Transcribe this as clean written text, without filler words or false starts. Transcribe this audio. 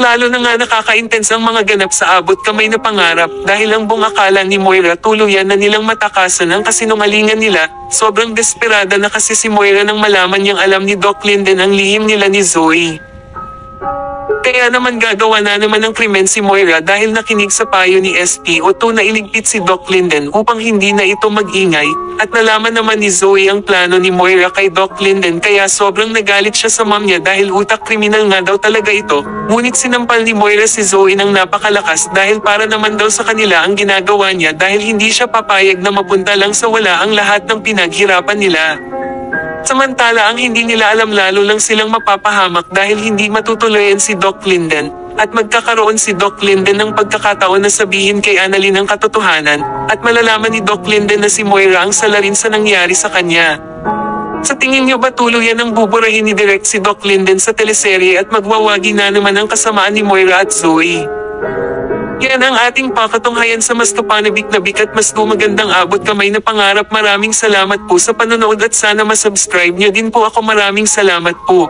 Mas lalo na nga nakaka-intense ang mga ganap sa abot kamay na pangarap dahil ang buong akala ni Moira tuluyan na nilang matakasan ang kasinungalingan nila. Sobrang desperada na kasi si Moira nang malaman niyang alam ni Doc Linden ang lihim nila ni Zoe. Kaya naman gagawa na naman ng krimen si Moira dahil nakinig sa payo ni SPO2 na iligpit si Doc Linden upang hindi na ito mag-ingay, at nalaman naman ni Zoe ang plano ni Moira kay Doc Linden kaya sobrang nagalit siya sa mom niya dahil utak kriminal nga daw talaga ito, ngunit sinampal ni Moira si Zoe ng napakalakas dahil para naman daw sa kanila ang ginagawa niya dahil hindi siya papayag na mapunta lang sa wala ang lahat ng pinaghirapan nila. Samantala ang hindi nila alam lalo lang silang mapapahamak dahil hindi matutuloyan si Doc Linden, at magkakaroon si Doc Linden ng pagkakataon na sabihin kay Annalyn ang katotohanan, at malalaman ni Doc Linden na si Moira ang salarin sa nangyari sa kanya. Sa tingin niyo ba tuluyan ang buburahin ni Direk si Doc Linden sa teleserye at magwawagi na naman ang kasamaan ni Moira at Zoe? Yan ang ating pakatunghayan sa mas kapanabik-nabik at mas gumagandang abot kamay na pangarap. Maraming salamat po sa panonood at sana masubscribe niyo din po ako. Maraming salamat po.